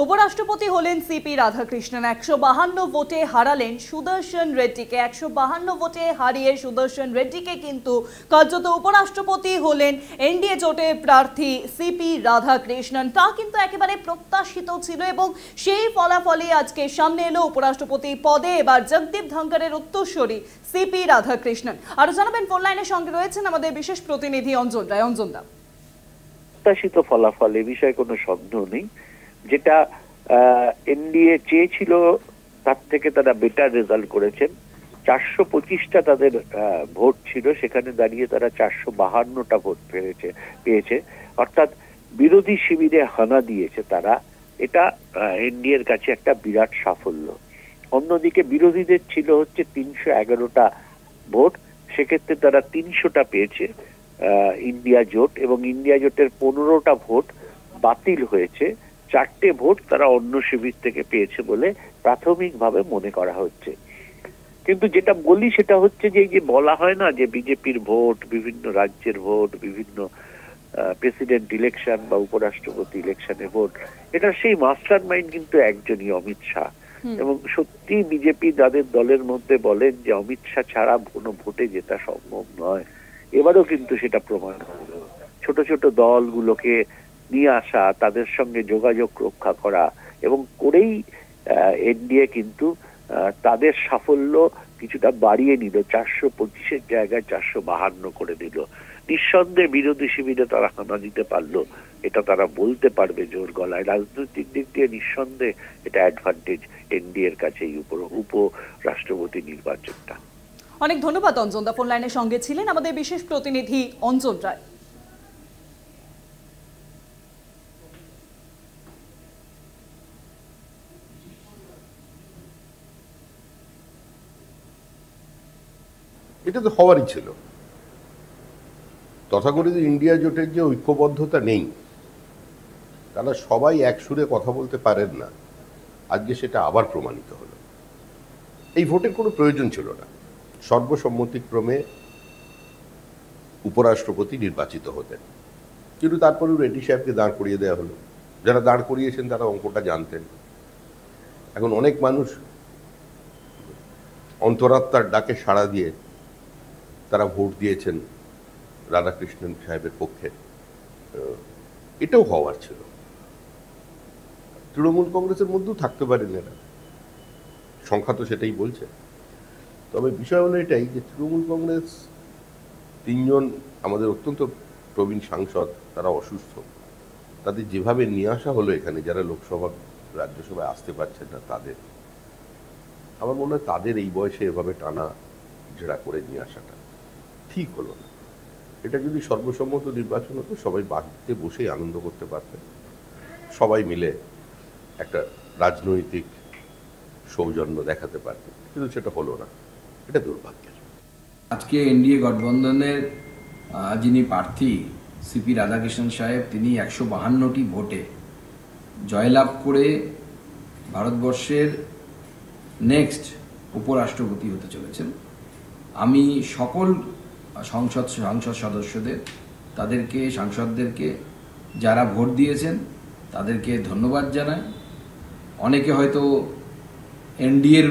উপরাষ্ট্রপতি হলেন সিপি রাধাকৃষ্ণন। 152 ভোটে হারালেন সুদর্শন রেড্ডিকে। 152 ভোটে হারিয়ে সুদর্শন রেড্ডিকে কিন্তু কার্যত উপরাষ্ট্রপতি হলেন এনডিএ জোটের প্রার্থী সিপি রাধাকৃষ্ণন। তা কিন্তু একেবারে প্রত্যাশিত ছিল এবং সেই ফলাফলই আজকে সামনে এলো। উপরাষ্ট্রপতি পদে এবার জগদীপ ধনখড়ের উত্তরসূরি সিপি রাধাকৃষ্ণন। আরো জানাবেন, ফোন লাইনের সঙ্গে রয়েছেন আমাদের বিশেষ প্রতিনিধি অঞ্জন রায়। অঞ্জন দা, প্রত্যাশিত ফলাফল এ বিষয়ে কোনো সন্দেহ নেই। যেটা এনডিএ চেয়েছিল তার থেকে তারা বেটার রেজাল্ট করেছেন। 425টা তাদের ভোট ছিল, সেখানে দাঁড়িয়ে তারা 452টা ভোট পেয়েছে। অর্থাৎ বিরোধী শিবিরে হানা দিয়েছে তারা। এটা এনডিএর কাছে একটা বিরাট সাফল্য। অন্যদিকে বিরোধীদের ছিল হচ্ছে 311টা ভোট, সেক্ষেত্রে তারা 300টা পেয়েছে ইন্ডিয়া জোট, এবং ইন্ডিয়া জোটের 15টা ভোট বাতিল হয়েছে। 4টে ভোট তারা অন্য শিবির থেকে পেয়েছে বলে প্রাথমিকভাবে মনে করা হচ্ছে। কিন্তু যেটা বলি সেটা হচ্ছে যে এই যে বলা হয় না যে বিজেপির ভোট, বিভিন্ন রাজ্যের ভোট, বিভিন্ন প্রেসিডেন্ট ইলেকশন বা উপরাষ্ট্রপতি ইলেকশনের ভোট, এটা সেই মাস্টার মাইন্ড কিন্তু একজনই, অমিত শাহ। এবং সত্যি বিজেপি যাদের দলের মধ্যে বলেন যে অমিত শাহ ছাড়া কোনো ভোটে জেতা সম্ভব নয়, এবারও কিন্তু সেটা প্রমাণ হলো। ছোট ছোট দলগুলোকে নিয়ে আসা, তাদের সঙ্গে যোগাযোগ রক্ষা করা এবং করেই এনডিএ কিন্তু তাদের সাফল্য কিছুটা বাড়িয়ে নিল। 425-এর জায়গায় 452 করে দিল। নিঃসন্দেহে বিরোধী শিবিরে তারা হানা দিতে পারলো, এটা তারা বলতে পারবে জোর গলায়। রাজনৈতিক দিক দিয়ে নিঃসন্দেহে এটা অ্যাডভান্টেজ এনডিএ এর কাছে উপরাষ্ট্রপতি নির্বাচনটা। অনেক ধন্যবাদ অঞ্জন দা, ফোন লাইনের সঙ্গে ছিলেন আমাদের বিশেষ প্রতিনিধি অঞ্জন রায়। এটা তো হওয়ারই ছিল। তথাকথিত ইন্ডিয়া জোটের যে ঐক্যবদ্ধতা নেই, তারা সবাই এক সুরে কথা বলতে পারেন না, আজকে সেটা আবার প্রমাণিত হলো। এই ভোটের কোনো প্রয়োজন ছিল না, সর্বসম্মতিক্রমে উপরাষ্ট্রপতি নির্বাচিত হতেন। কিন্তু তারপরেও রেড্ডি সাহেবকে দাঁড় করিয়ে দেওয়া হলো। যারা দাঁড় করিয়েছেন তারা অঙ্কটা জানতেন। এখন অনেক মানুষ অন্তরাত্মার ডাকে সাড়া দিয়ে তারা ভোট দিয়েছেন রাধাকৃষ্ণন সাহেবের পক্ষে। এটাও হওয়ার ছিল। তৃণমূল কংগ্রেসের মধ্যেও থাকতে পারেন এরা, সংখ্যা তো সেটাই বলছে। তবে বিষয় হলো এটাই যে তৃণমূল কংগ্রেস 3 জন আমাদের অত্যন্ত প্রবীণ সাংসদ, তারা অসুস্থ। তাদের যেভাবে নিয়ে আসা হলো এখানে, যারা লোকসভা রাজ্যসভায় আসতে পারছেন না, তাদের আমার মনে হয় তাদের এই বয়সে এভাবে টানা জেরা করে নিয়ে আসাটা ঠিক হলো না। এটা যদি সর্বসম্মত নির্বাচন হতো, সবাই বাড়িতে বসেই আনন্দ করতে পারতেন, সবাই মিলে একটা রাজনৈতিক সৌজন্য দেখাতে পারতেন, কিন্তু সেটা হলো না। এটা দুর্ভাগ্যের। আজকে এনডিএ গঠবন্ধনের যিনি প্রার্থী সিপি রাধাকৃষ্ণন সাহেব, তিনি 152টি ভোটে জয়লাভ করে ভারতবর্ষের নেক্সট উপরাষ্ট্রপতি হতে চলেছেন। আমি সকল সংসদ সদস্যদের, সাংসদদেরকে যারা ভোট দিয়েছেন তাদেরকে ধন্যবাদ জানাই। অনেকে হয়তো এনডিএর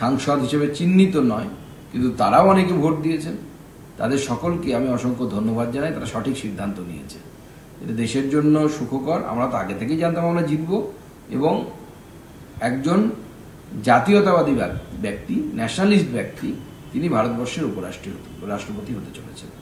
সাংসদ হিসেবে চিহ্নিত নয়, কিন্তু তারাও অনেকে ভোট দিয়েছেন। তাদের সকলকে আমি অসংখ্য ধন্যবাদ জানাই। তারা সঠিক সিদ্ধান্ত নিয়েছে। এটা দেশের জন্য সুখকর। আমরা তো আগে থেকেই জানতাম আমরা জিতব, এবং একজন জাতীয়তাবাদী ব্যক্তি, ন্যাশনালিস্ট ব্যক্তি, তিনি ভারতবর্ষের রাষ্ট্রপতি হতে চলেছেন।